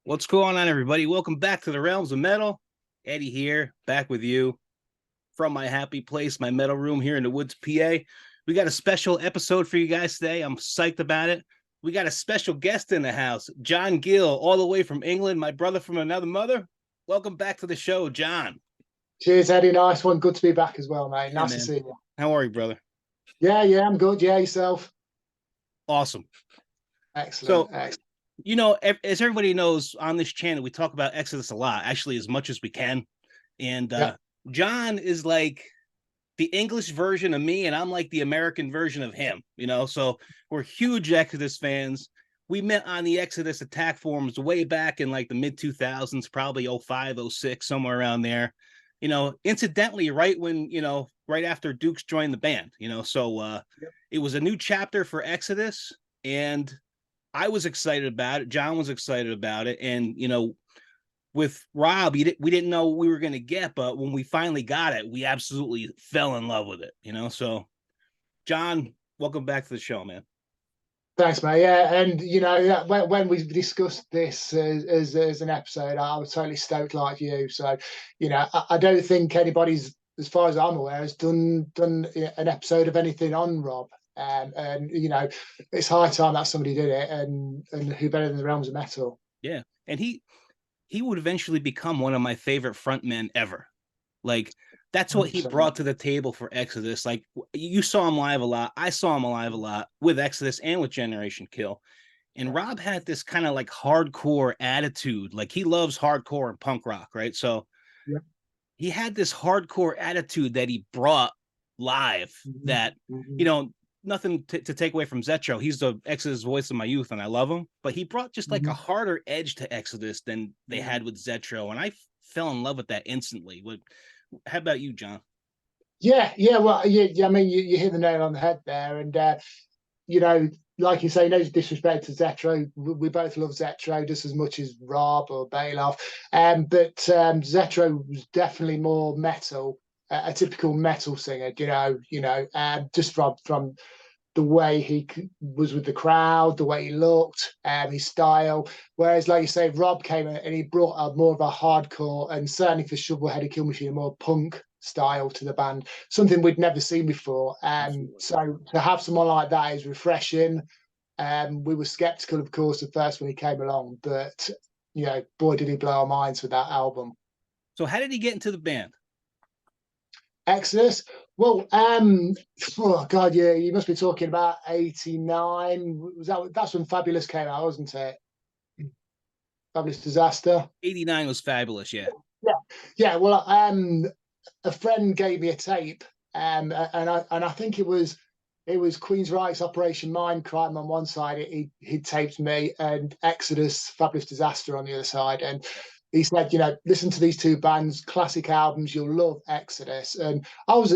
What's going on, everybody? Welcome back to the Realms of Metal. Eddie here, back with you from my happy place, my metal room here in the Woods, PA. We got a special episode for you guys today. I'm psyched about it. We got a special guest in the house, John Gill, all the way from England, my brother from another mother. Welcome back to the show, John. Cheers, Eddie. Nice one. Good to be back as well, mate. Yeah, Nice to man. see you. How are you, brother? Yeah, I'm good. Yeah, yourself. Awesome. Excellent. So, Excellent. as everybody knows on this channel, we talk about Exodus a lot, actually, as much as we can. And Yeah. John is like the English version of me, and I'm like the American version of him. So we're huge Exodus fans. We met on the Exodus attack forums way back in like the mid 2000s, probably 05, 06, somewhere around there. Incidentally, right after Dukes joined the band. So Yep. it was a new chapter for Exodus, and I was excited about it. John was excited about it, and with Rob, we didn't know what we were going to get, but when we finally got it, we absolutely fell in love with it. So, John, welcome back to the show, man. Thanks, mate. Yeah, and yeah, when we discussed this as an episode, I was totally stoked like you. So, I don't think anybody's, as far as I'm aware, has done an episode of anything on Rob. And it's high time that somebody did it, and who better than the Realms of Metal? Yeah, and he would eventually become one of my favorite frontmen ever. Like that's what he 100%. brought to the table for Exodus. Like you saw him live a lot. I saw him live a lot with Exodus and with Generation Kill. And Rob had this kind of like hardcore attitude. Like he loves hardcore and punk rock, right? So Yeah. he had this hardcore attitude that he brought live that, Mm-hmm. you know, nothing to take away from Zetro. He's the Exodus voice of my youth and I love him. But he brought just like a Mm-hmm. harder edge to Exodus than they had with Zetro. And I fell in love with that instantly. How about you, John? Yeah. Well, yeah. I mean, you hit the nail on the head there, and you know, like you say, no disrespect to Zetro. We both love Zetro just as much as Rob or Bailoff. But Zetro was definitely more metal, a typical metal singer. Just from the way he was with the crowd, the way he looked, his style. Whereas, like you say, Rob came in and he brought a more of a hardcore and certainly for Shovelheaded Kill Machine, a more punk style to the band, something we'd never seen before. So to have someone like that is refreshing. We were skeptical, of course, at first when he came along, but boy, did he blow our minds with that album. So how did he get into the band? Exodus. Well, oh God, yeah, you must be talking about '89. That's when Fabulous came out, wasn't it? Fabulous Disaster. 89 was fabulous, yeah. Yeah, yeah. Well, a friend gave me a tape, and I think it was Queensryche's Operation Mindcrime on one side. He taped me, and Exodus, Fabulous Disaster on the other side, and he said, listen to these two bands, classic albums, you'll love Exodus. And I was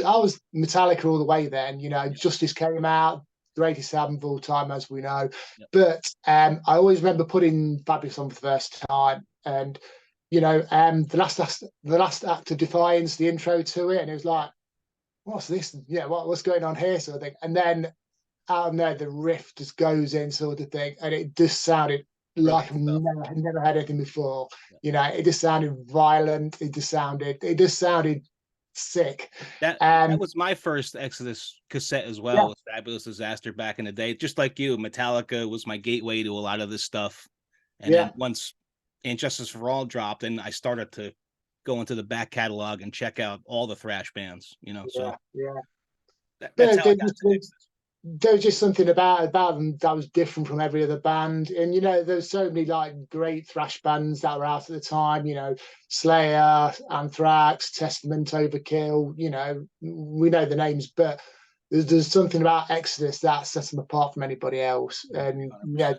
Metallica all the way then. Justice came out, greatest album of all time, as we know. Yep. But I always remember putting Fabulous on for the first time, and the last act of Defiance, the intro to it, and it was like, what's this? Yeah, what's going on here, sort of thing. And then out of there, the riff just goes in, sort of thing, and it just sounded like I've never had anything before. It just sounded violent. It just sounded sick. That was my first Exodus cassette as well. Yeah, Was Fabulous Disaster back in the day. Just like you, Metallica was my gateway to a lot of this stuff. And then yeah, once Injustice for All dropped, and I started to go into the back catalog and check out all the thrash bands. So yeah. that's how I got Just, to Exodus. there was just something about them that was different from every other band. And there's so many like great thrash bands that were out at the time, Slayer, Anthrax, Testament, Overkill, we know the names, but there's something about Exodus that sets them apart from anybody else. And 100%.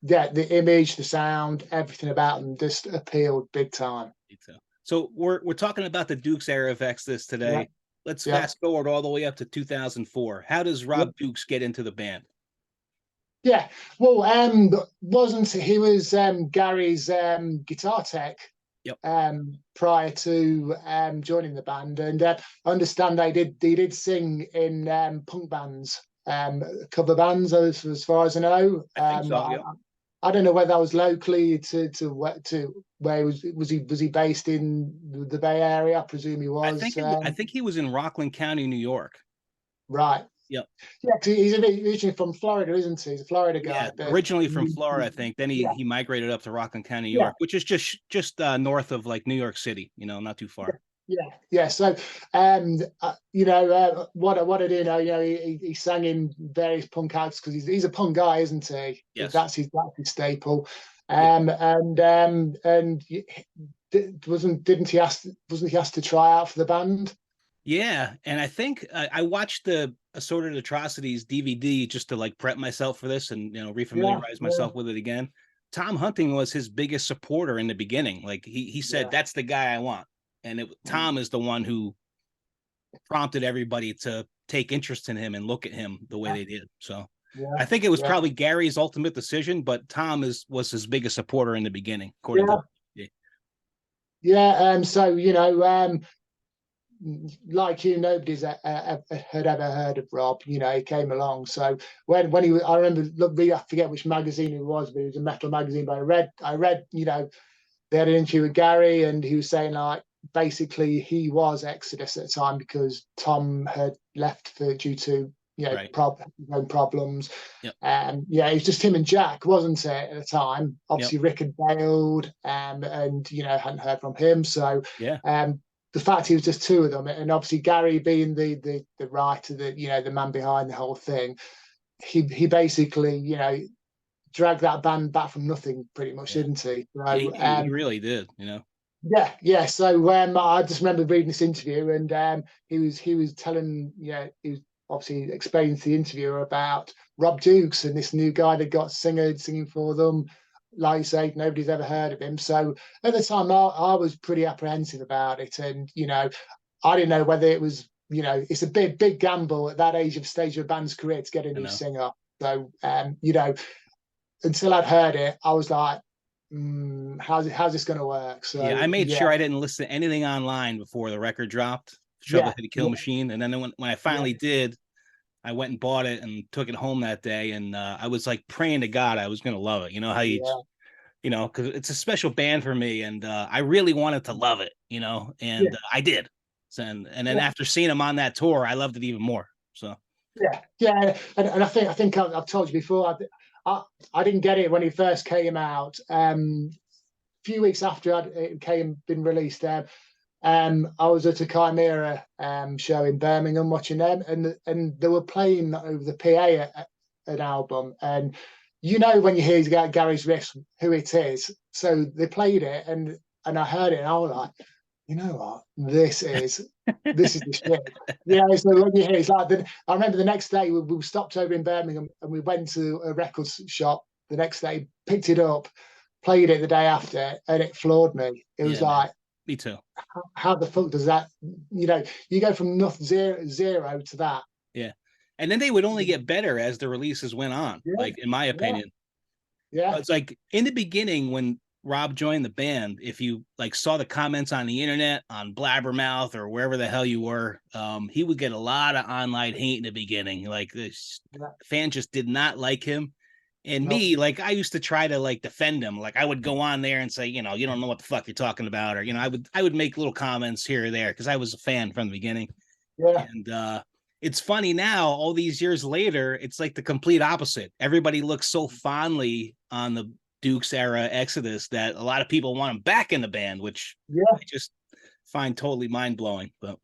yeah, the image, the sound, everything about them just appealed big time. So we're talking about the Dukes era of Exodus Yeah, today. Let's yeah. fast forward all the way up to 2004. How does Yeah. Rob Dukes get into the band? Yeah, well, wasn't he was Gary's guitar tech Yep. prior to joining the band, and I understand they did sing in punk bands, cover bands, as far as I know. I think so. Yep. I don't know whether that was locally to where he based in the Bay Area? I presume he was. I think he was in Rockland County, New York. Right. Yep. Yeah, 'cause he's originally from Florida, isn't he? He's a Florida Yeah, guy, but originally from Florida, I think. Then yeah, he migrated up to Rockland County, New yeah, York, which is just north of like New York City, you know, not too far. yeah, yeah. So, what I do know, he sang in various punk acts because he's a punk guy, isn't he? Yes. That's his staple. Yeah. Wasn't he asked to try out for the band? Yeah, and I think I watched the Assorted Atrocities DVD just to like prep myself for this and Yeah, refamiliarize yeah, myself with it again. Tom Hunting was his biggest supporter in the beginning. Like he said, yeah. "That's the guy I want," and Tom is the one who prompted everybody to take interest in him and look at him the way they did. So Yeah, I think it was yeah, probably Gary's ultimate decision, but Tom was his biggest supporter in the beginning, according to. yeah, yeah. So like nobody's had ever heard of Rob. He came along. So when I remember, look, I forget which magazine it was, but it was a metal magazine. But I read, they had an interview with Gary, and he was saying like basically he was Exodus at the time because Tom had left due to Right. problems. Yep. Yeah, it was just him and Jack, wasn't it, at the time? Yep. Obviously, Rick had bailed, and hadn't heard from him. So, Yeah. the fact he was just two of them, and obviously Gary being the writer, the man behind the whole thing, he basically dragged that band back from nothing, pretty much, Yeah. didn't he? Yeah, So, he really did. yeah, yeah. So I just remember reading this interview, and he was telling, he was obviously explaining to the interviewer about Rob Dukes and this new guy that got singing for them. Like you say, nobody's ever heard of him. So at the time, I was pretty apprehensive about it, and I didn't know whether it was, it's a big gamble at that stage of a band's career to get a I new know. singer. So until I'd heard it, I was like, how's this going to work? Yeah, So I made yeah, sure I didn't listen to anything online before the record dropped. Shovel yeah, Hit a Kill yeah, Machine, and then when I yeah, finally did, I went and bought it and took it home that day, and I was like praying to God I was gonna love it. You know how yeah, because it's a special band for me, and I really wanted to love it. yeah, And I did. And then yeah, after seeing them on that tour, I loved it even more. So yeah, yeah. And I think I've told you before. I didn't get it when it first came out. Few weeks after it been released, I was at a Chimera show in Birmingham watching them, and they were playing over the PA an album, and when you hear Gary's riffs, who it is. So they played it, and I heard it, and I was like, you know what, this is the shit. Yeah, so when you hear it's like, I remember the next day we stopped over in Birmingham and we went to a record shop the next day, picked it up, played it the day after, and it floored me. It was yeah, man, like, me too. how the fuck does that? You go from nothing zero to that. Yeah, and then they would only get better as the releases went on. Yeah, Like in my yeah, opinion. yeah, It's like in the beginning when Rob joined the band, if you like saw the comments on the internet, on Blabbermouth or wherever the hell you were, he would get a lot of online hate in the beginning. Like this yeah. fans just did not like him. And No, me, like I used to try to like defend him. Like I would go on there and say, you don't know what the fuck you're talking about, or I would make little comments here or there because I was a fan from the beginning. yeah, And it's funny now, all these years later, it's like the complete opposite. Everybody looks so fondly on the Dukes era Exodus that a lot of people want him back in the band, which yeah, I just find totally mind blowing. But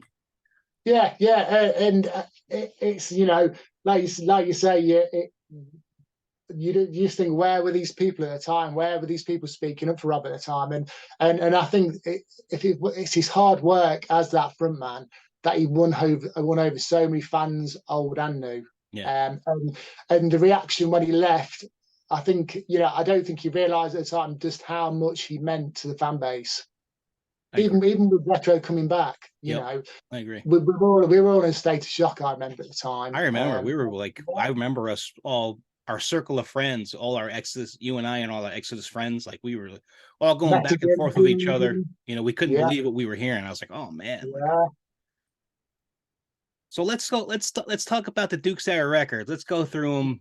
yeah, yeah. And it's like you say, you just think, where were these people at the time? Where were these people speaking up for Rob at the time? And I think it's his hard work as that front man that he won over so many fans, old and new. yeah, And the reaction when he left, I think I don't think he realised at the time just how much he meant to the fan base. I agree. Even with Retro coming back, Yep, I agree. we were all in a state of shock. I remember at the time. I remember we were like, I remember us all, our circle of friends, all our Exodus, you and I, and all our Exodus friends, like we were all going Met back and forth with each other. again. We couldn't Yeah, believe what we were hearing. I was like, oh man, like yeah. So let's go. Let's talk about the Duke's era records. Let's go through them.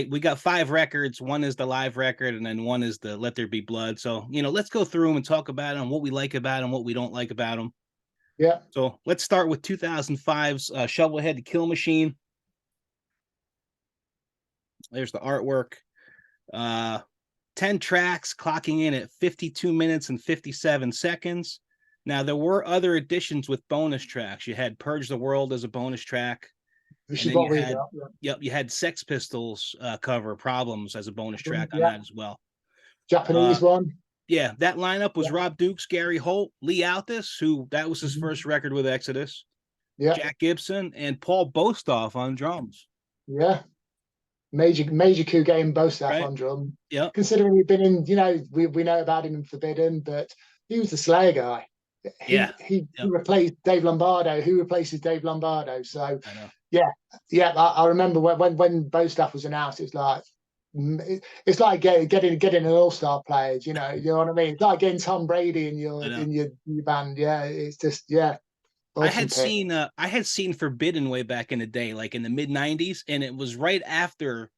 We got 5 records. One is the live record, and then one is the Let There Be Blood. So let's go through them and talk about them, what we like about them, what we don't like about them. Yeah. So let's start with 2005's Shovelhead to Kill Machine. There's the artwork. 10 tracks, clocking in at 52 minutes and 57 seconds. Now, there were other additions with bonus tracks. You had Purge the World as a bonus track. This And is then what you we had, got. Yeah. yep, you had Sex Pistols cover Problems as a bonus track on Yeah. that as well. Japanese one. Yeah, that lineup was Yeah. Rob Dukes, Gary Holt, Lee Altus, who that was his first record with Exodus, Yeah. Jack Gibson, and Paul Bostoff on drums. Yeah. Major coup game Bostaff Right? on drum. Yep. Considering he'd been in, we know about him in Forbidden, but he was the Slayer guy. Yeah. He Yep. replaced Dave Lombardo. Who replaces Dave Lombardo? So I know. yeah. I remember when Bostaff was announced. It's like getting an all-star player. You know what I mean. It's like getting Tom Brady in I know. your band. Yeah, it's just awesome pick. I had seen Forbidden way back in the day, like in the mid '90s, and it was right after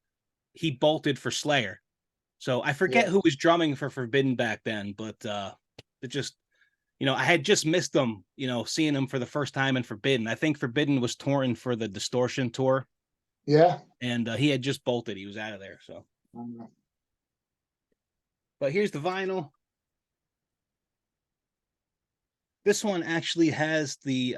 he bolted for Slayer. So I forget Yeah. who was drumming for Forbidden back then, but it just I had just missed them, seeing them for the first time in Forbidden. I think Forbidden was touring for the Distortion tour, Yeah. and he had just bolted. He was out of there. So, but here's the vinyl. This one actually has the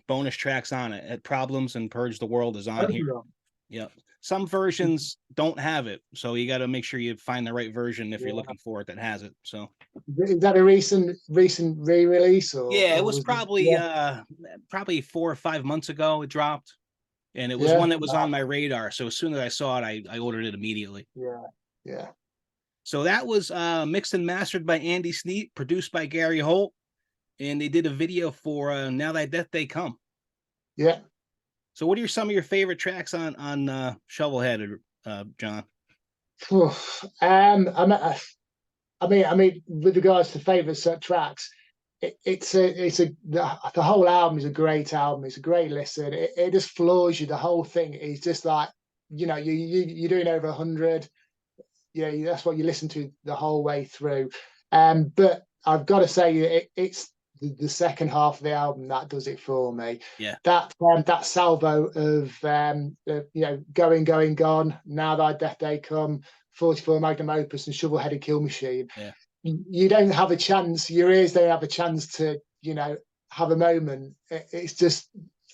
bonus tracks on it. Problems and Purge the World is on here. Yep. Some versions don't have it, so you got to make sure you find the right version if you're looking for it that has it. So is that a recent re-release yeah, it or was was it, probably 4 or 5 months ago it dropped, and it was yeah, one that was on my radar. So as soon as I saw it, I ordered it immediately. yeah. So that was mixed and mastered by Andy Sneap, produced by Gary Holt, and they did a video for Now Thy Death Day Come. Yeah. So what are some of your favorite tracks on Shovelhead, John? I mean, with regards to favorite tracks, the whole album is a great album. It's a great listen. It just floors you. The whole thing is just like you're doing over 100. Yeah, that's what you listen to the whole way through. But I've got to say, it's the second half of the album that does it for me. Yeah. That salvo of going, gone. Now Thy Death Day Come, 44 Magnum Opus, and Shovel-Headed Kill Machine. Yeah. You don't have a chance. Your ears don't have a chance to have a moment. It's just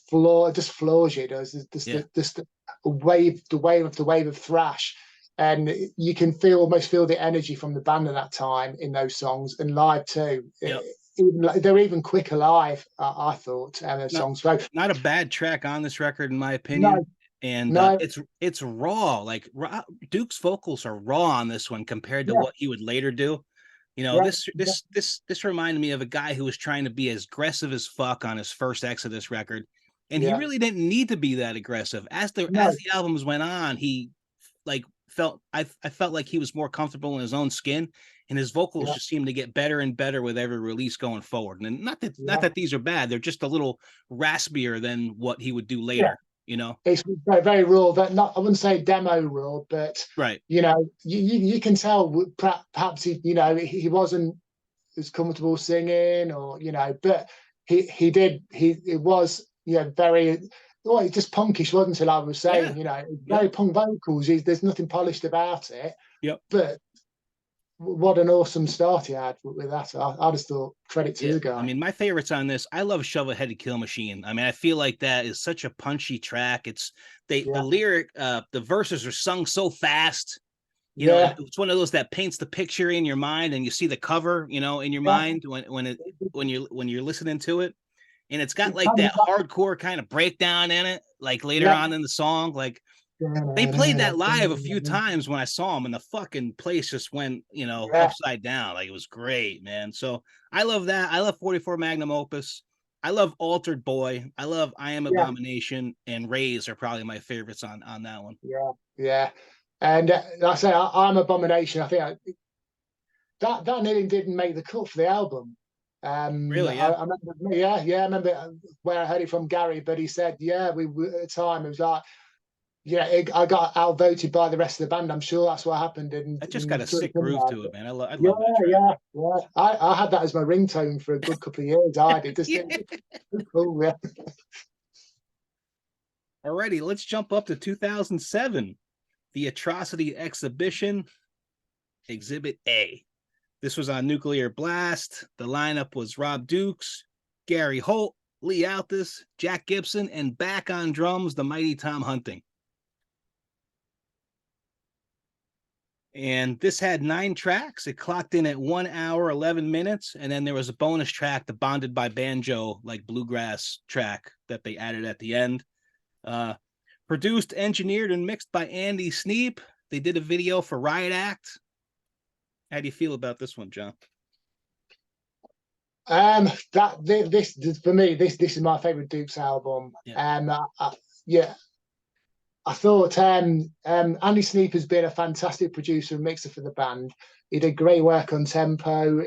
floors you. It does. Just a wave, the wave of thrash. And you can almost feel the energy from the band at that time in those songs, and live too. Yep. They're even quicker live, I thought. Songs. Not a bad track on this record, in my opinion. No, and no. It's raw. Like Duke's vocals are raw on this one compared to what he would later do. This reminded me of a guy who was trying to be as aggressive as fuck on his first Exodus record, and he really didn't need to be that aggressive. As the albums went on, he I felt like he was more comfortable in his own skin, and his vocals just seemed to get better and better with every release going forward. And not that these are bad, they're just a little raspier than what he would do later. It's very, very raw. But not, I wouldn't say demo raw, but right. You can tell perhaps he wasn't as comfortable singing, or but it was very. Well, it's just punkish, wasn't it? Like I was saying, very punk vocals. There's nothing polished about it. Yep. But what an awesome start he had with that. I just thought credit to the guy. I mean, my favorites on this, I love Shovel-Headed Kill Machine. I mean, I feel like that is such a punchy track. The lyric, the verses are sung so fast. It's one of those that paints the picture in your mind, and you see the cover, in your mind when you're listening to it. And it's got like that hardcore kind of breakdown in it, like later on in the song. Like they played that live a few times when I saw them, and the fucking place just went, upside down. Like it was great, man. So I love that. I love 44 Magnum Opus. I love Altered Boy. I love I Am Abomination, and Raise are probably my favorites on that one. Yeah. And like I say, I'm Abomination. I think that nearly didn't make the cut for the album. Really? Yeah. I remember, I remember where I heard it from Gary, but he said, yeah, we at the time it was like, yeah, I got outvoted by the rest of the band. I'm sure that's what happened. That just got And a through sick groove Finland. to it, man. I Yeah, love that track. yeah. I had that as my ringtone for a good couple of years. I did. Just Yeah. cool, yeah. Alrighty, let's jump up to 2007. The Atrocity Exhibition, Exhibit A. This was on Nuclear Blast. The lineup was Rob Dukes, Gary Holt, Lee Altus, Jack Gibson, and back on drums, the mighty Tom Hunting. And this had 9 tracks. It clocked in at 1 hour, 11 minutes. And then there was a bonus track, the Bonded by Banjo, like bluegrass track that they added at the end. Produced, engineered, and mixed by Andy Sneap. They did a video for Riot Act. How do you feel about this one, John? This for me, this is my favorite Dukes album. Yeah. Yeah, I thought Andy Sneap has been a fantastic producer and mixer for the band. He did great work on tempo.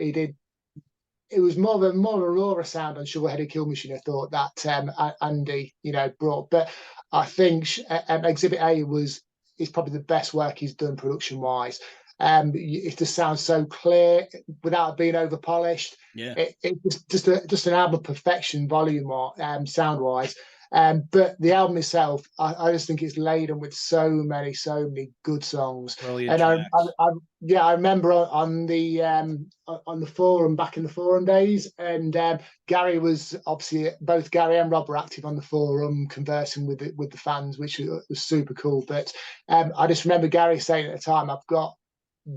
It was more of a rawer sound on Shovel-Headed Kill Machine. I thought that Andy, brought. But I think Exhibit A is probably the best work he's done production wise. It just sounds so clear without being over polished. Yeah. It's just an album of perfection, volume sound wise. But the album itself, I just think it's laden with so many good songs. Brilliant And tracks. I remember on the forum, back in the forum days, and Gary was obviously, both Gary and Rob were active on the forum conversing with the fans, which was super cool. But I just remember Gary saying at the time, I've got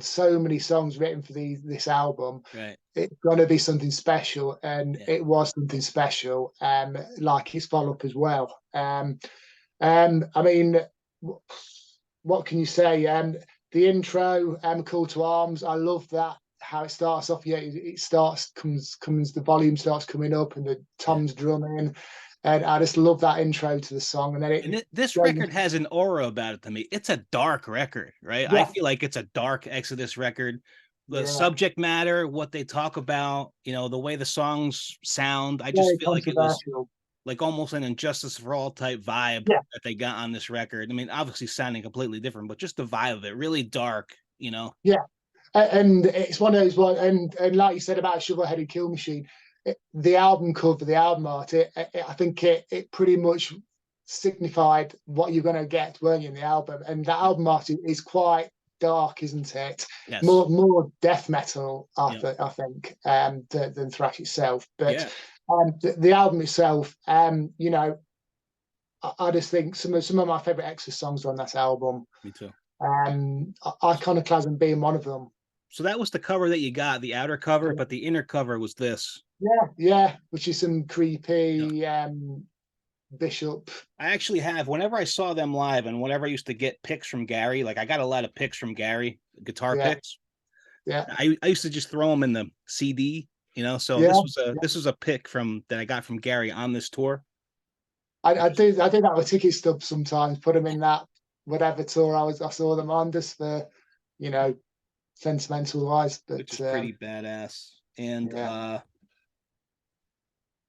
so many songs written for this album. Right. It's going to be something special, and it was something special. Like his follow up as well. I mean, what can you say? The intro, "Call to Arms." I love that, how it starts off. Yeah, it comes. The volume starts coming up, and the Tom's drumming, and I just love that intro to the song. And then this record has an aura about it to me. It's a dark record, right? Yeah. I feel like it's a dark Exodus record. The Yeah. subject matter, what they talk about, the way the songs sound. I just feel like it was like almost an Injustice for All type vibe that they got on this record. I mean, obviously sounding completely different, but just the vibe of it, really dark, Yeah. And it's one of those ones, and like you said about Shovel-Headed Kill Machine, the album cover, the album art, I think it pretty much signified what you're going to get, weren't you, in the album? And that album art is quite dark, isn't it? Yes. More death metal, I think, than thrash itself. But the album itself, I just think some of my favorite Exodus songs are on that album. Me too. Iconoclasm being one of them. So that was the cover that you got, the outer cover, but the inner cover was this. Yeah, which is some creepy Bishop. I actually have, whenever I saw them live and whenever I used to get picks from Gary, like I got a lot of picks from Gary, guitar picks. Yeah. I used to just throw them in the CD, so this was a pick that I got from Gary on this tour. I do that with ticket stubs sometimes, put them in that whatever tour I saw them on, just for, sentimental wise. But which is pretty badass. And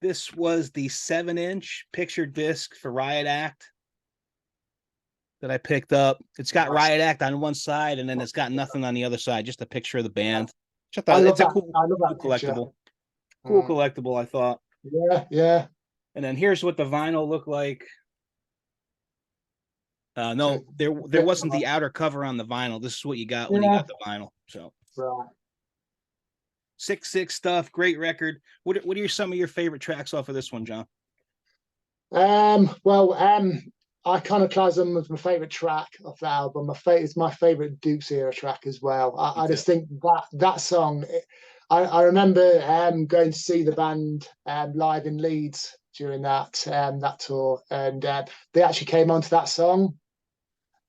this was the 7-inch picture disc for Riot Act that I picked up. It's got Riot Act on one side, and then it's got nothing on the other side, just a picture of the band. It's a cool collectible. Cool collectible, I thought. Yeah. And then here's what the vinyl looked like. No, there wasn't the outer cover on the vinyl. This is what you got when you got the vinyl. So right. 6-6 stuff, great record. What are some of your favorite tracks off of this one, John? Iconoclasm was my favorite track of the album. It's my favorite Dukes era track as well. I just think that song. I remember going to see the band live in Leeds during that tour, and they actually came onto that song.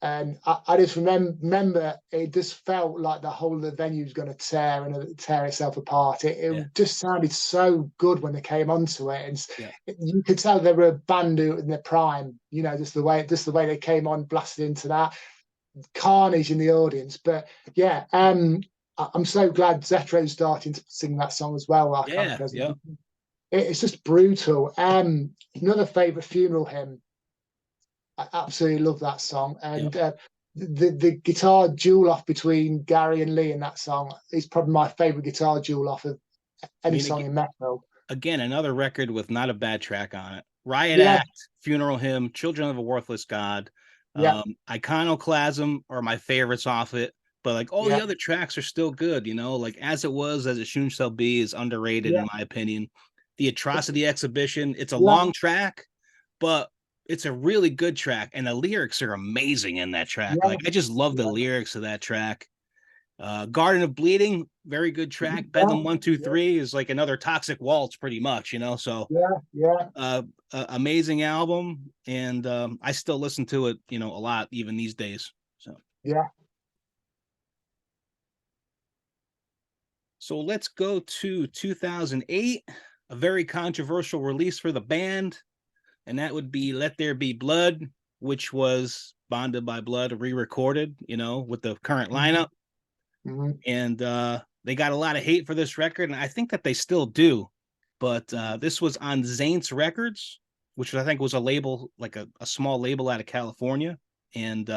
And I just remember it just felt like the whole of the venue was going to tear itself apart. It just sounded so good when they came onto it, and you could tell they were a band in their prime. Just the way they came on, blasted into that carnage in the audience. But I'm so glad Zetro's starting to sing that song as well. Our kind of Yeah, present. yeah, It's just brutal. Another favorite funeral hymn. I absolutely love that song, yeah. and the guitar duel off between Gary and Lee in that song is probably my favorite guitar duel off of I any mean, song in metal. again, another record with not a bad track on it. Riot Yeah, Act, Funeral Hymn, Children of a Worthless God, yeah, Iconoclasm are my favorites off it. But like all yeah, the other tracks are still good, you know. Like As It Was, As It Soon Shall Be is underrated yeah, in my opinion. The Atrocity Exhibition, it's a yeah, long track, but it's a really good track, and the lyrics are amazing in that track. yeah, Like I just love the yeah, lyrics of that track. Garden of Bleeding, very good track. yeah, Bedlam one two yeah, three is like another Toxic Waltz, pretty much, you know. So yeah, yeah, uh, amazing album, and I still listen to it, you know, a lot even these days. So yeah. let's go to 2008, a very controversial release for the band, and that would be Let There Be Blood, which was Bonded by Blood re-recorded, you know, with the current Mhm, lineup. mhm, And they got a lot of hate for this record, and I think that they still do. But this was on Zaint's Records, which I think was a label, like a small label out of California. And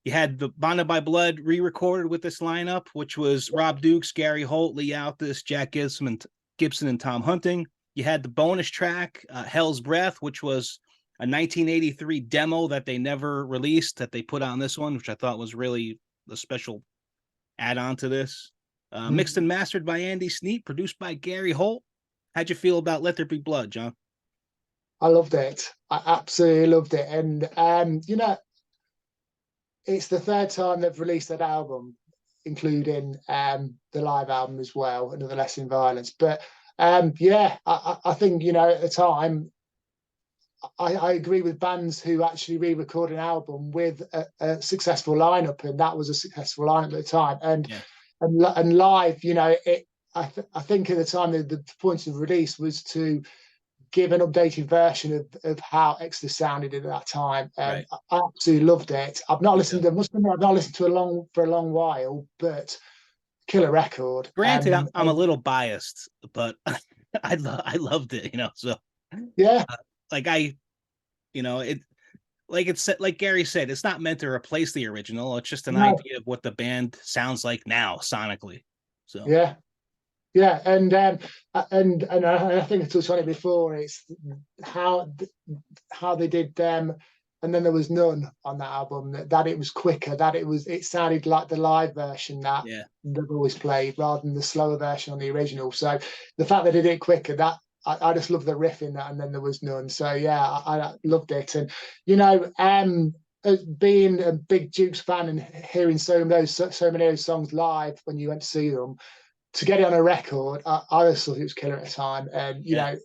you had the Bonded by Blood re-recorded with this lineup, which was Rob Dukes, Gary Holt, Lee Altus, Jack Gibson, and Tom Hunting. You had the bonus track, Hell's Breath, which was a 1983 demo that they never released, that they put on this one, which I thought was really a special add on to this. Mixed mhm. and mastered by Andy Sneap, produced by Gary Holt. How'd you feel about Let There Be Blood, John? I loved it. I absolutely loved it, and it's the third time they've released that album, including the live album as well, Another Lesson in Violence. But yeah, I think at the time I agree with bands who actually re-record an album with a successful lineup, and that was a successful lineup at the time. And Yeah, and live, I think at the time the point of release was to give an updated version of how Exodus sounded at that time. right. I absolutely loved it. I've not Me listened too. to must admit, I've not listened to a long while, but killer record. Granted, I'm a little biased, but I loved it, you know. So Yeah, like you know, like Gary said, it's not meant to replace the original. It's just an no, idea of what the band sounds like now sonically. So yeah. Yeah, and I think I touched on it before. It's how how they did them, and then there was none on that album. That it was quicker. It sounded like the live version that yeah, they've always played, rather than the slower version on the original. So the fact that they did it quicker, that I just love the riff in that, and then there was none. So yeah, I loved it, and you know, being a big Dukes fan and hearing so many of those songs live when you went to see them, to get it on a record, I just thought it was killer at the time, and yeah,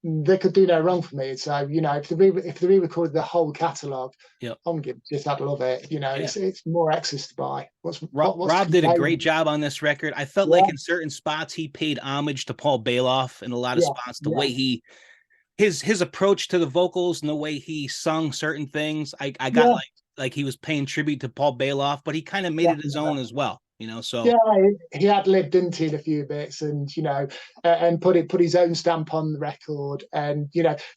they could do no wrong for me. So if they re-recorded the whole catalog, yep, I'm just I'd love it. yeah. It's more access to buy. What's the Rob did a complaint? great job on this record. I felt like Yeah, in certain spots he paid homage to Paul Bailoff. In a lot of yeah, spots, the yeah, way his approach to the vocals and the way he sung certain things, I got yeah, like he was paying tribute to Paul Bailoff, but he kind of made it his definitely. own as well, you know. So Yeah, he had lived into it a few bits, and and put his own stamp on the record, and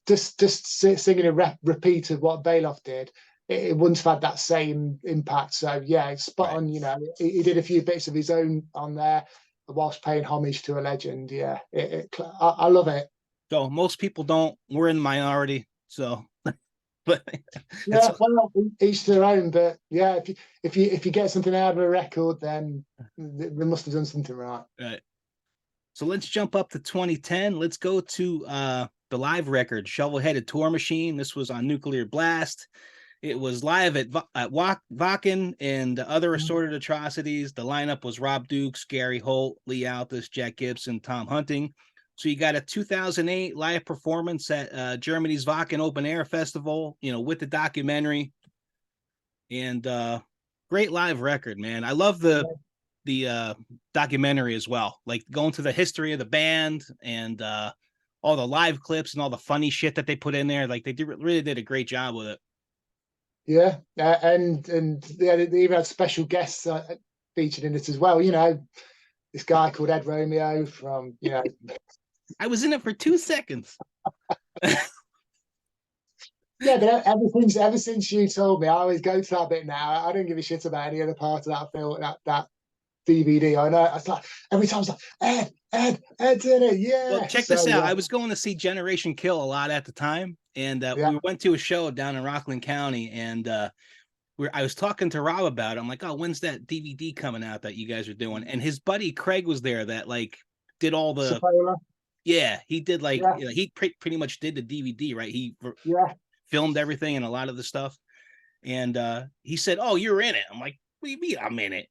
just singing a repeat of what Bailoff did, it wouldn't have had that same impact. So yeah, it's spot right. on. He did a few bits of his own on there, whilst paying homage to a legend. Yeah, I love it. So most people don't. We're in the minority. So, but it's Yeah, well, each their own. But yeah, if you get something out of a record, then they must have done something right. right. So let's jump up to 2010. Let's go to the live record, Shovel Headed Tour Machine. This was on Nuclear Blast. It was live at Wacken and other assorted atrocities. The lineup was Rob Dukes, Gary Holt, Lee Altus, Jack Gibson, Tom Hunting. So you got a 2008 live performance at Germany's Wacken Open Air Festival, you know, with the documentary, and great live record, man. I love the documentary as well, like going to the history of the band and all the live clips and all the funny shit that they put in there. Like really did a great job with it. Yeah, and yeah, they even had special guests. featured in it as well. You know, this guy called Ed Romeo from, you know. I was in it for 2 seconds. Yeah, but ever since you told me, I always go to that bit now. I don't give a shit about any other part of that film, that DVD. I know. It's like every time it's like Ed's in it. Well, Yeah. check So this out. yeah, I was going to see Generation Kill a lot at the time, and yeah. we went to a show down in Rockland County, and I was talking to Rob about it. I'm like, oh, when's that DVD coming out that you guys are doing? And his buddy Craig was there that like did all the Sapola. yeah, he did like Yeah, he pretty much did the DVD, right? He yeah. filmed everything and a lot of the stuff. And he said, "Oh, you're in it." I'm like, "What do you mean I'm in it?"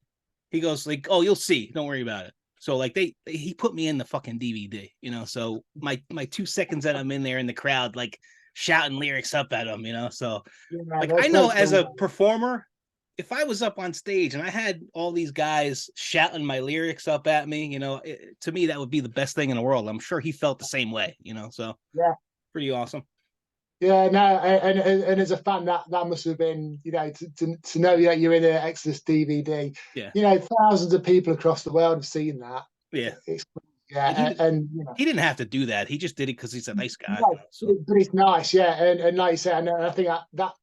He goes like, "Oh, you'll see. Don't worry about it." So like he put me in the fucking DVD, you know. So my 2 seconds that I'm in there in the crowd, like shouting lyrics up at him, you know. So Yeah, like I know that's as cool. a performer, if I was up on stage and I had all these guys shouting my lyrics up at me, you know, to me that would be the best thing in the world. I'm sure he felt the same way, you know. So Yeah. pretty awesome. Yeah, no, and as a fan, that must have been, you know, to know that you're in an Exodus DVD. Yeah, You know, thousands of people across the world have seen that. yeah. It's And yeah, and you know, he didn't have to do that. He just did it because he's a nice guy. You no, know, so but it's nice, yeah, and like you said, and I think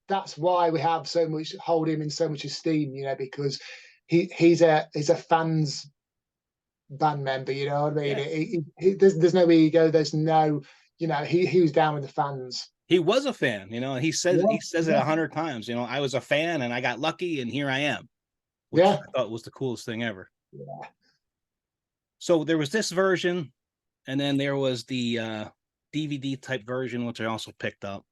that's why we have so much hold him in so much esteem, you know, because he's a fans band member, you know what I mean? yeah, There's no ego, there's no, you know, he was down with the fans. he was a fan. You know, and Yeah, he says it yeah, 100 times. You know, I was a fan and I got lucky and here I am, which yeah, I thought was the coolest thing ever. yeah, So there was this version, and then there was the DVD type version, which I also picked up.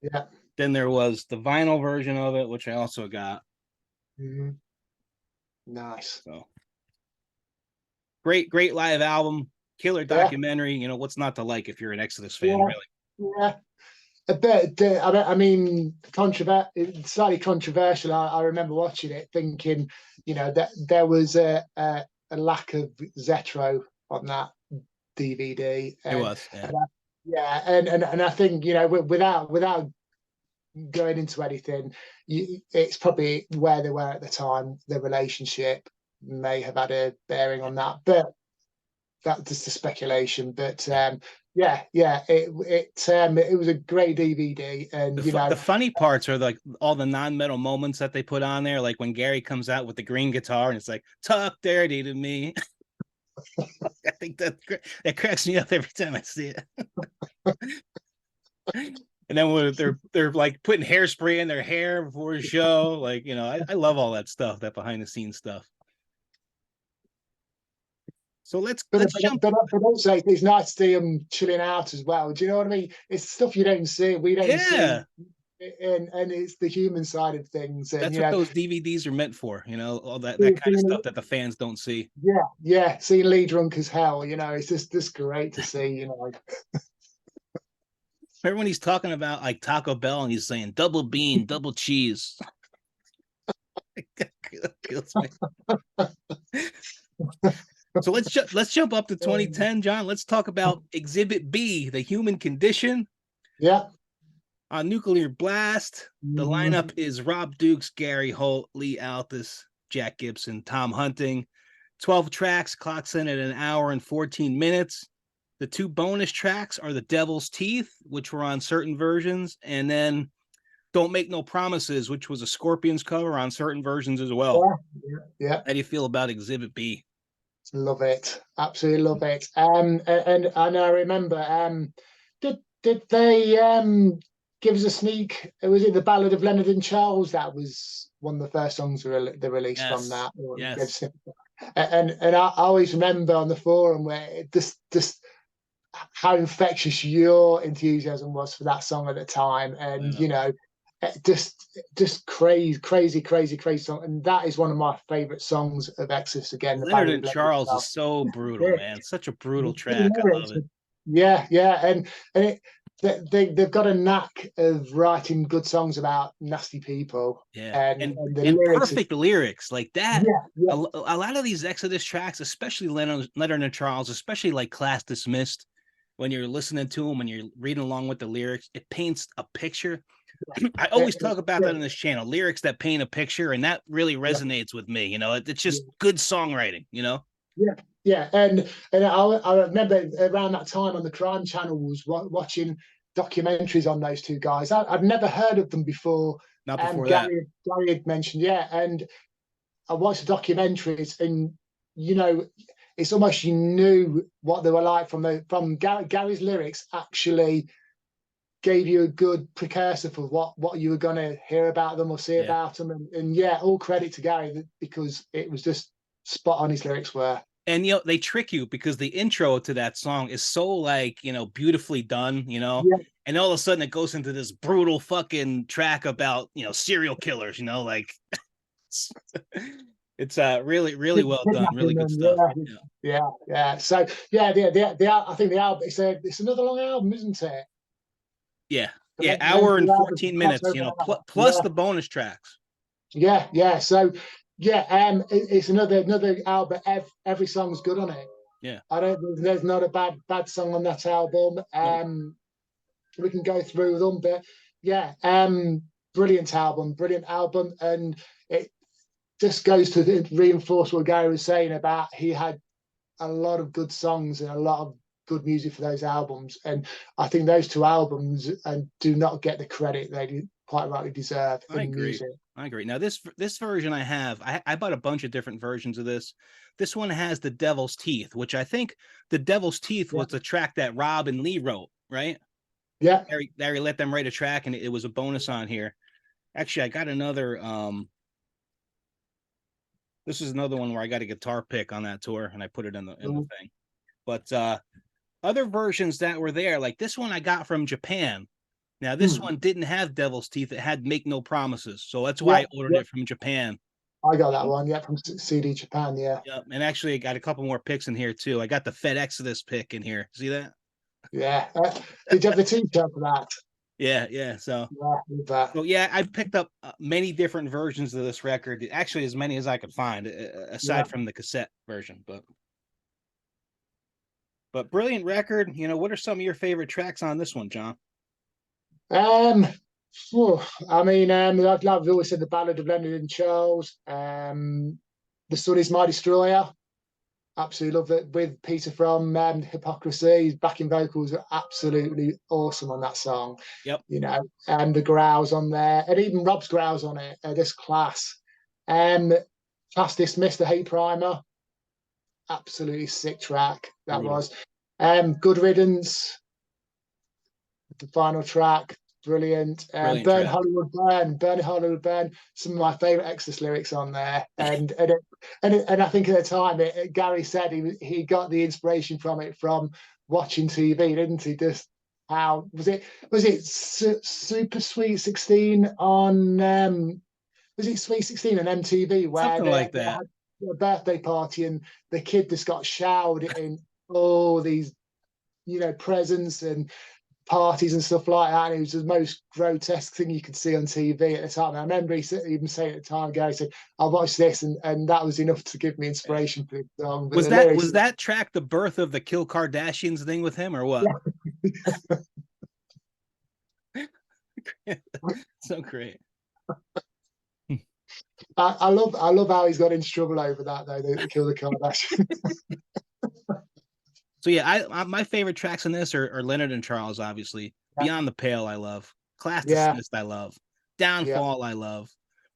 yeah. Then there was the vinyl version of it, which I also got. Mhm. Nice. So great live album, killer Yeah, documentary. You know, what's not to like if you're an Exodus fan, yeah, really? yeah. A bit. I mean, slightly controversial. I remember watching it, thinking, you know, that there was a lack of Zetro on that DVD, It was, yeah. yeah, and I think, you know, without going into anything, it's probably where they were at the time. The relationship may have had a bearing on that, but that's just a speculation. But Yeah. it was a great DVD, and you The know, funny parts are like all the non-metal moments that they put on there, like when Gary comes out with the green guitar and it's like "Talk dirty to me." I think that cracks me up every time I see it. And then when they're like putting hairspray in their hair before a show, like you know, I love all that stuff, that behind the scenes stuff. So but let's jump. but also it's nice to see them chilling out as well. Do you know what I mean? It's stuff you don't see, we don't see, Yeah, and it's the human side of things, and that's you what know, those DVDs are meant for. You know, all that kind of stuff that the fans don't see. yeah, seeing Lee drunk as hell, you know, it's just great to see, you know. Remember when he's talking about like Taco Bell and he's saying double bean, double cheese. Kills me. So let's jump up to 2010, John. Let's talk about Exhibit B, the human condition. Yeah. On Nuclear Blast, the Mhm. lineup is Rob Dukes, Gary Holt, Lee Altus, Jack Gibson, Tom Hunting. 12 tracks, clocks in at an hour and 14 minutes. The two bonus tracks are The Devil's Teeth, which were on certain versions, and then Don't Make No Promises, which was a Scorpions cover on certain versions as well. Yeah, yeah. How do you feel about Exhibit B? Love it. Absolutely love it. And I remember, did they give us a sneak? Was it the Ballad of Leonard and Charles? That was one of the first songs they released from Yes. that. Yes. And I always remember on the forum where just how infectious your enthusiasm was for that song at the time, I and know. you know, just crazy song, and that is one of my favorite songs of Exodus. Again, the Leonard Ballad and of Leonard Charles is Charles. so brutal, man. Such a brutal track. I love it. Yeah, yeah, and they've got a knack of writing good songs about nasty people, Yeah. and the And lyrics. perfect lyrics like that. Yeah, yeah, A lot of these Exodus tracks, especially Leonard and Charles, especially like Class Dismissed, when you're listening to them, when you're reading along with the lyrics, it paints a picture. I Uh, always talk about yeah, that on this channel, lyrics that paint a picture, and that really yeah, resonates with me. It's yeah. just good songwriting. Yeah, yeah, and I remember around that time on the Crime Channel was watching documentaries on those two guys. I'd never heard of them before. Not before that. Gary had mentioned, yeah, and I watched the documentaries, and you know, it's almost you knew what they were like from Gary's lyrics. Actually, gave you a good precursor for what you were going to hear about them or see Yeah. about them, and yeah, all credit to Gary because it was just spot on. His lyrics were. And they trick you because the intro to that song is so like beautifully done, Yeah, and all of a sudden it goes into this brutal fucking track about serial killers, like it's, it's really really well done, really kidnapping good them. stuff. Yeah, Yeah, yeah, yeah. So yeah, I think the album. It's another long album, isn't it? yeah, The yeah. length Hour of and the album 14 cross minutes, over an hour. plus Yeah, the bonus tracks. yeah, yeah. So yeah, it's another album. Every song's good on it. Yeah. I don't. There's not a bad song on that album. Nope. We can go through them, but yeah, brilliant album, and it just goes to reinforce what Gary was saying about he had a lot of good songs and a lot of good music for those albums. And I think those two albums and do not get the credit they quite rightly deserve I in agree. music. I agree. Now this version I have, I bought a bunch of different versions of this. This one has the Devil's Teeth, which I think the Devil's Teeth Yeah, was the track that Rob and Lee wrote, right? yeah. Larry let them write a track, and it was a bonus on here. Actually, I got another. This is another one where I got a guitar pick on that tour, and I put it in the Mm. thing. But other versions that were there, like this one, I got from Japan. Now this Hmm. one didn't have Devil's Teeth; it had Make No Promises, so that's why Yeah, I ordered yeah. it from Japan. I got that one. Yeah, from CD Japan. Yeah, Yeah, and actually, I got a couple more picks in here too. I got the Fed Exodus pick in here. See that? yeah. Did you have the T-shirt for that? Yeah, yeah. So, Yeah, with that. so yeah, I picked up many different versions of this record. Actually, as many as I could find, Yeah. aside from the cassette version. But brilliant record. What are some of your favorite tracks on this one, John? Um, I mean, I've always said the Ballad of Leonard and Charles. The Sun Is My Destroyer. Absolutely love it. With Peter from Hypocrisy, his backing vocals are absolutely awesome on that song. Yep. And the growls on there, and even Rob's growls on it. This class. Um, Class Dismissed, the Hate Primer. Absolutely sick track that Brutal. was. Good Riddance, the final track, brilliant. Brilliant track. Burn Hollywood Burn. Some of my favorite Exodus lyrics on there, and I think at the time, Gary said he got the inspiration from it from watching TV, didn't he? Just how was it Super Sweet 16 on was it Sweet 16 on MTV where Something like they that. had a birthday party and the kid just got showered in all these presents and parties and stuff like that. And it was the most grotesque thing you could see on TV at the time. And I remember he even saying at the time, Gary said, "I watched this," and that was enough to give me Yeah. inspiration for the song. But Was the that lyrics, was that track the birth of the Kill Kardashians thing with him, or what? yeah. So great. I love how he's got into trouble over that though. The Kill the Kardashian. So yeah, my favorite tracks in this are Leonard and Charles, obviously. Yeah, Beyond the Pale, I love. Class yeah, Dismissed, I love. yeah, Downfall, I love.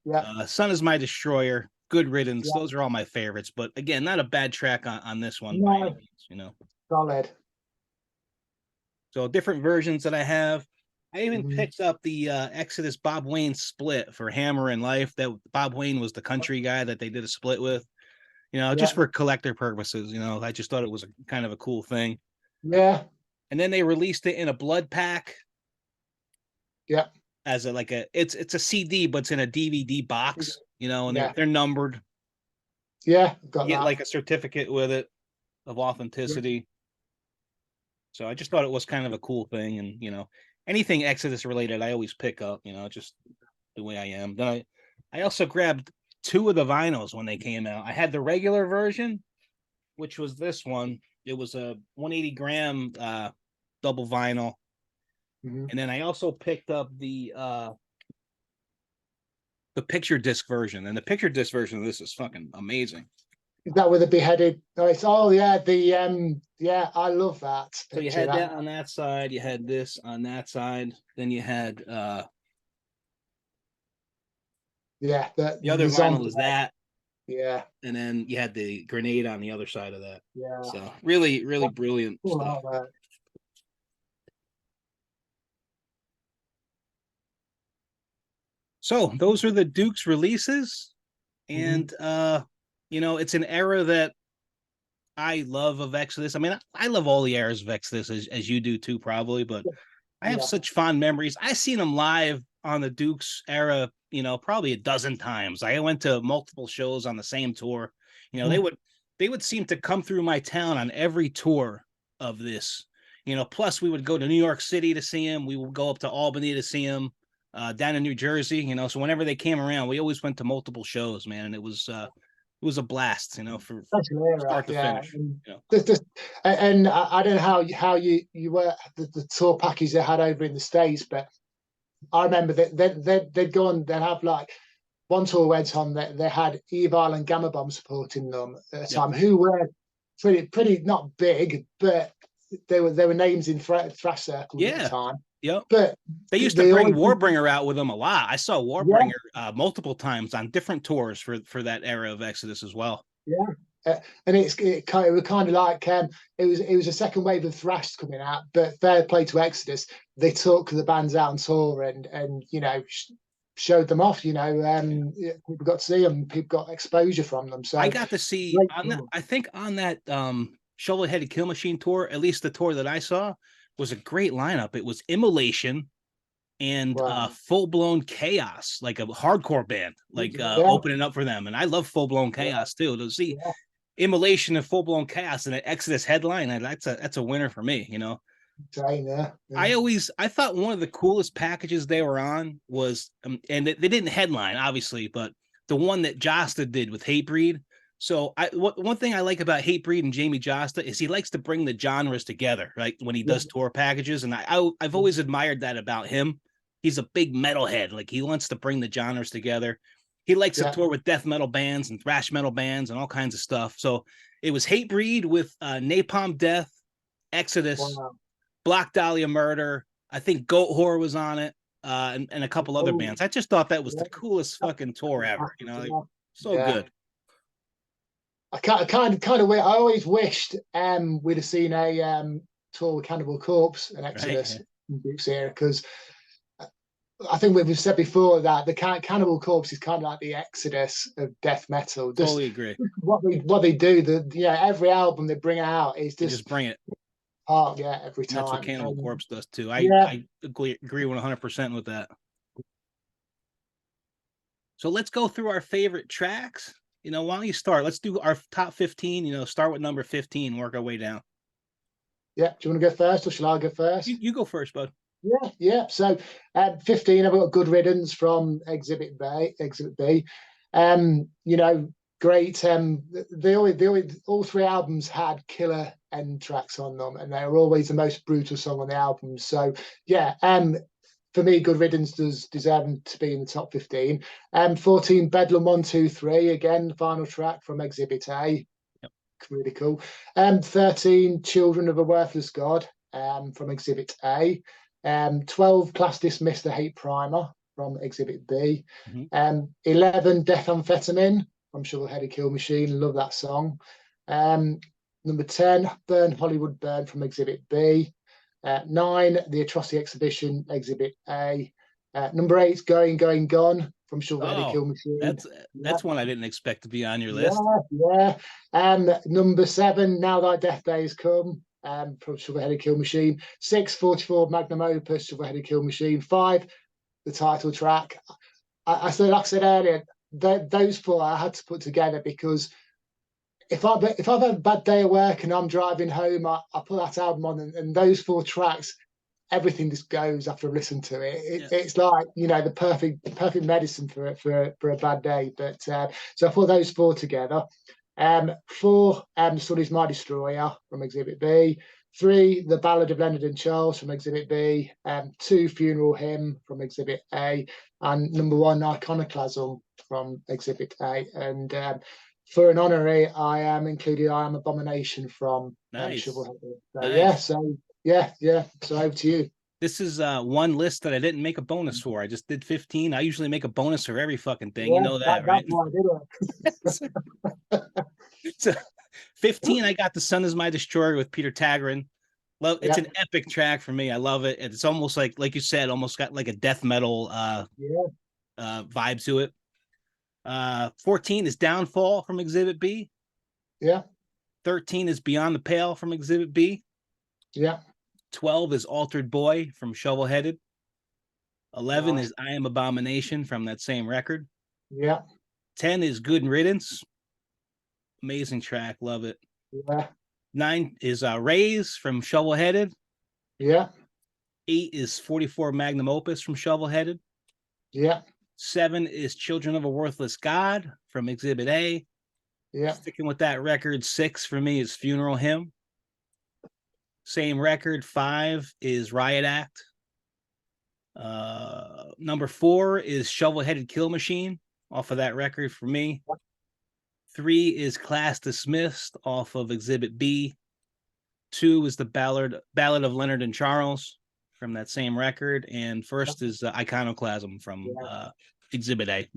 yeah, Sun Is My Destroyer. Good Riddance. yeah. Those are all my favorites. But again, not a bad track on this one by any No, means. solid. So different versions that I have. I even Mhm. picked up the Exodus Bob Wayne split for Hammer and Life. That Bob Wayne was the country guy that they did a split with. Just Yeah, for collector purposes. I just thought it was kind of a cool thing. yeah, And then they released it in a blood pack yeah, as it's a CD, but it's in a DVD box. And they're yeah, they're numbered. yeah. Got You get that. like a certificate with it of Yeah, authenticity. So I just thought it was kind of a cool thing, and anything Exodus related, I always pick up. Just the way I am. Then I also grabbed two of the vinyls when they came out. I had the regular version, which was this one. It was a 180 gram double vinyl. Mhm. And then I also picked up the picture disc version, and the picture disc version of this is fucking amazing. Is that with the beheaded? Oh, yeah, yeah, I love that So you picture. had that on that side, you had this on that side, then you had Yeah, the other the vinyl zombie. is that, Yeah, and then you had the grenade on the other side of that. yeah. So really, really brilliant Cool, stuff. So those are the Duke's releases, Mhm. and it's an era that I love of Exodus. I mean, I love all the eras of Exodus as you do too, probably, but I have Yeah. such fond memories. I seen them live on the Duke's era, probably a dozen times. I went to multiple shows on the same tour. They would seem to come through my town on every tour of this. Plus we would go to New York City to see him. We would go up to Albany to see him, down in New Jersey. So whenever they came around, we always went to multiple shows, man, and it was a blast, for Special era, start to yeah. finish. And I don't know how you were the tour package they had over in the States, but I remember that they'd go on, they'd have like one tour went on that they had Evil and Gamma Bomb supporting them at the Yep. time, who were pretty not big, but they were names in thrash circles at the Yeah. time. Yep. But They used to they bring always, Warbringer out with them a lot. I saw yeah, Warbringer multiple times on different tours for that era of Exodus as well. yeah. And it was kind of like it was a second wave of thrash coming out, but fair play to Exodus, they took the bands out on tour and showed them off. People got to see them, people got exposure from them. I So got to see great on that. tour. I think on that Shovel-Headed Kill Machine tour, at least the tour that I saw, was a great lineup. It was Immolation and Wow. Full Blown Chaos, like a hardcore band, like Yeah, opening up for them. And I love Full Blown yeah, Chaos too. To see yeah. Immolation and Full Blown Chaos and an Exodus headline, that's a winner for me. Same, yeah, yeah. I thought one of the coolest packages they were on was, and they didn't headline obviously, but the one that Josta did with Hatebreed. So one thing I like about Hatebreed and Jamie Josta is he likes to bring the genres together, right? When he Yeah, does tour packages, and I've always admired that about him. He's a big metalhead, like he wants to bring the genres together. He likes to yeah. tour with death metal bands and thrash metal bands and all kinds of stuff. So it was Hatebreed with Napalm Death, Exodus, Wow. Black Dahlia Murder. I think Goat Whore was on it, and a couple other Oh, bands. I just thought that was yeah. the coolest fucking tour ever. Like, so Yeah. good. I kind of I always wished we'd have seen a tour with Cannibal Corpse and Right? Exodus in Duke's era, because I think we've said before that the Cannibal Corpse is kind of like the Exodus of death metal. Just Totally agree. what they do, every album they bring out is They just just bring it. part, yeah, every And that's what time. Cannibal Corpse does too. I Yeah, I agree 100% with that. So let's go through our favorite tracks. Why don't you start? Let's do our top 15. Start with number 15, work our way down. yeah. Do you want to go first, or shall I go You, first? you go first, bud. Yeah, yeah. So 15, I've got Good Riddance from Exhibit B. Exhibit B. Great. They always all three albums had killer end tracks on them, and they were always the most brutal song on the album. So yeah, for me, Good Riddance does deserve to be in the top 15. 14, Bedlam 123, again, the final track from Exhibit A. Yep. Really cool. 13, Children of a Worthless God, from Exhibit A. 12, Class Dismissed, the Hate Primer from Exhibit B. Mhm. 11, Death Amphetamine from Shovel-Headed Kill Machine. Love that song. Number 10, Burn Hollywood Burn from Exhibit B. 9, The Atrocity Exhibition, Exhibit A. Number 8, Going, Going, Gone from Shovel-Headed Oh, Kill Machine. that's Yeah, that's one I didn't expect to be on your list. yeah, yeah. Number 7, Now Thy Death Day Has Come, from Shovel-Headed Kill Machine. 6, 44, Magnum Opus, Shovel-Headed Kill Machine. 5, the title track. I said, like I said earlier, those four I had to put together because if I've had a bad day at work and I'm driving home, I put that album on, and those four tracks, everything just goes after I listen to it. Yeah. It's like the perfect medicine for a bad day. But so I put those four together. 4, The Sun Is My Destroyer from Exhibit B. 3, The Ballad of Leonard and Charles from Exhibit B. 2, Funeral Hymn from Exhibit A. And number 1, Iconoclasm from Exhibit A. And for an honorary, I am included I Am Abomination from Nice. Shovelhead. So yeah, Nice. so yeah. So over to you. This is one list that I didn't make a bonus for. I just did 15. I usually make a bonus for every fucking thing. You Yeah, know that, that's right? why I did So it. 15, I got The Sun Is My Destroyer with Peter Tagrin. Love it's Yeah, an epic track for me. I love it. It's almost like you said, almost got like a death metal yeah, vibe to it. 14 is Downfall from Exhibit B. yeah, 13 is Beyond the Pale from Exhibit B. yeah. 12 is Altered Boy from Shovelheaded. 11 Nice. is I Am Abomination from that same record. Yeah, 10 is Good Riddance. Amazing track. Love it. yeah, 9 is Raise from Shovelheaded. yeah, 8 is 44 Magnum Opus from Shovelheaded. yeah, 7 is Children of a Worthless God from Exhibit A. yeah. Sticking with that record, 6 for me is Funeral Hymn. Same record, 5 is Riot Act. Number 4 is Shovel-Headed Kill Machine off of that record for me. 3 is Class Dismissed off of Exhibit B. 2 is the Ballad of Leonard and Charles from that same record, and first is Iconoclasm from Yeah. Exhibit A.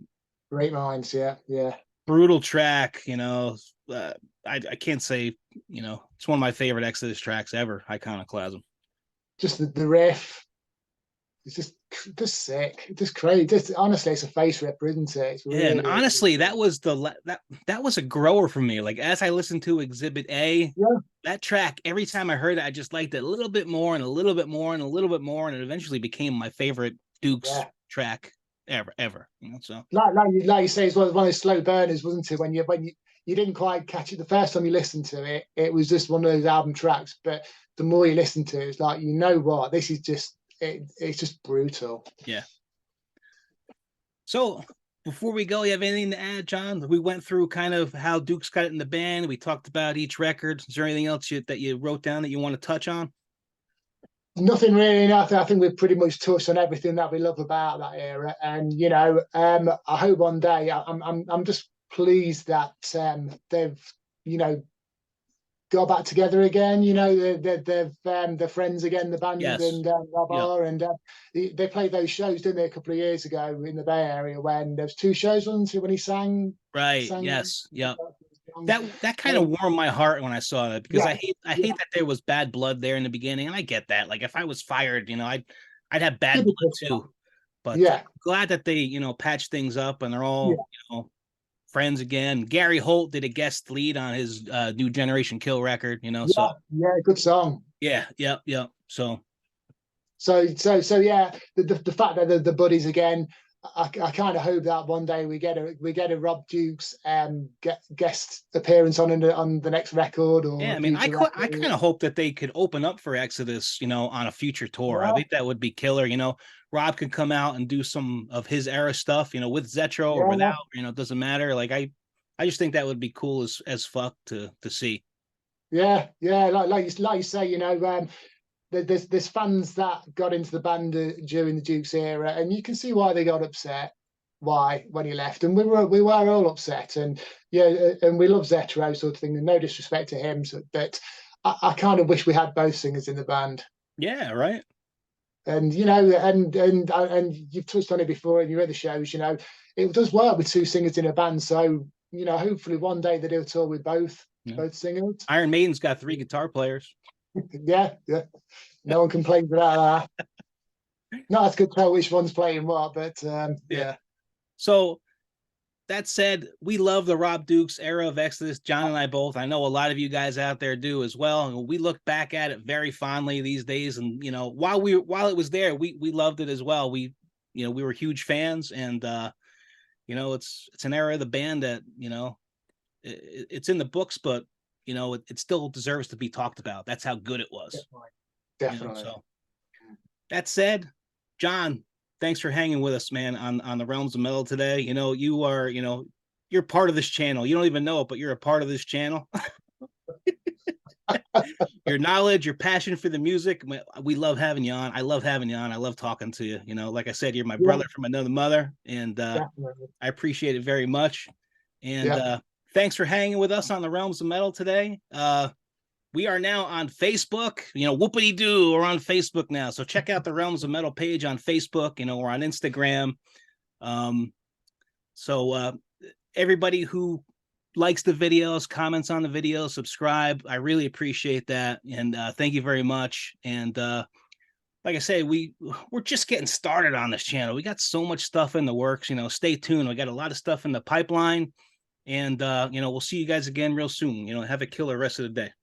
Great minds. Yeah, yeah. Brutal track, I can't say, it's one of my favorite Exodus tracks ever, Iconoclasm. Just the riff. It's just sick, just crazy. Just honestly, it's a face ripper, isn't it? It's Yeah, and really, honestly, that was that was a grower for me. Like as I listened to Exhibit A, yeah, that track, every time I heard it, I just liked it a little bit more and a little bit more and a little bit more, and it eventually became my favorite Dukes yeah. track ever. So Like you say, it's one of those slow burners, wasn't it? When you didn't quite catch it the first time you listened to it, it was just one of those album tracks. But the more you listen to it, it's like, you know what, this is just it's just brutal. yeah. So before we go, you have anything to add, John? We went through kind of how Dukes got it in the band. We talked about each record. Is there anything else that you wrote down that you want to touch on? Nothing really. I think we've pretty much touched on everything that we love about that era. And I hope one day I'm just pleased that they've you know got back together again. They're friends again, the band Yes. and Yeah. Rob and they played those shows, didn't they, a couple of years ago in the Bay Area when there was 2 shows, wasn't it, when he Right. sang. Yes. Yeah. That kind of So, warmed my heart when I saw that because yeah, I hate yeah, that there was bad blood there in the beginning, and I get that. Like if I was fired, I'd have bad blood typical stuff. too. But Yeah, glad that they patched things up and they're yeah, all friends again. Gary Holt did a guest lead on his New Generation Kill record. So yeah. Good song. yeah. So So yeah, the fact that the buddies again, I kind of hope that one day we get a Rob Dukes guest appearance on the next record or yeah, a I mean, I future could I record. kind of hope that they could open up for Exodus, on a future tour. I Yeah, think that would be killer. Rob could come out and do some of his era stuff, with Zetro or yeah, without, it doesn't matter. Like I just think that would be cool as fuck to see. yeah. Like you say, there's fans that got into the band during the Dukes era, and you can see why they got upset. Why when he left, and we were all upset, and yeah, and we love Zetro sort of thing. And no disrespect to him, but I kind of wish we had both singers in the band. Yeah, right. And and you've touched on it before in your other shows. It does work with 2 singers in a band. So hopefully one day they do a tour with Yeah. both singers. Iron Maiden's got 3 guitar players. Yeah, yeah. No one complains about that. Not as good tell which one's playing what, but Yeah. yeah. So that said, we love the Rob Dukes era of Exodus. John and I both. I know a lot of you guys out there do as well. And we look back at it very fondly these days. And while it was there, we loved it as well. We were huge fans, and it's an era of the band that it's in the books, but it still deserves to be talked about. That's how good it was. Definitely. So that said, John, thanks for hanging with us, man, on the Realms of Metal today. You are, you're part of this channel. You don't even know it, but you're a part of this channel. Your knowledge, your passion for the music. We love having you on. I love having you on. I love talking to you. You know, like I said, you're my Yeah, brother from another mother, and definitely. I appreciate it very much. And Yeah. thanks for hanging with us on the Realms of Metal today. We are now on Facebook. You know, whoopity doo, we're on Facebook now. So check out the Realms of Metal page on Facebook. You know, we're on Instagram. So everybody who likes the videos, comments on the videos, subscribe. I really appreciate that, and thank you very much. And like I say, we're just getting started on this channel. We got so much stuff in the works. You know, stay tuned. We got a lot of stuff in the pipeline, and you know, we'll see you guys again real soon. You know, have a killer rest of the day.